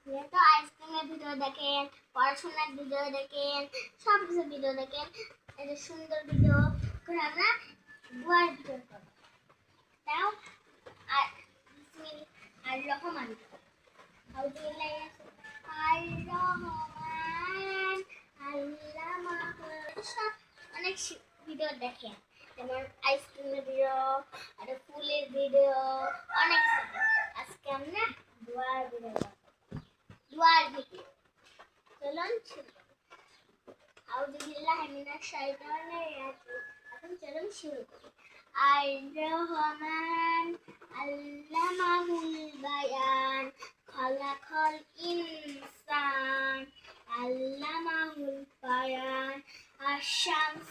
তো আইসক্রিমের ভিডিও দেখেন, পড়াশোনার ভিডিও দেখেন, সব কিছু ভিডিও দেখেন। এটা সুন্দর ভিডিও করে আমরা দুয়ার ভিডিও করবো। তাও আর আর রহমান আর রহমান অনেক ভিডিও দেখেন, যেমন আইসক্রিমের ভিডিও আর ফুলের ভিডিও, অনেক কিছু। আজকে আমরা দুয়ার ভিডিও করবো। দুয়ার ভিডিও চলুন শুরু করি। আউযুবিল্লাহি মিনাশ শাইতানির রাজিম। এখন চলুন শুরু করি। আর রহমান আল্লামাহুল বায়ান খালাকাল ইনসান আল্লামাহুল বায়ান আশ-শামস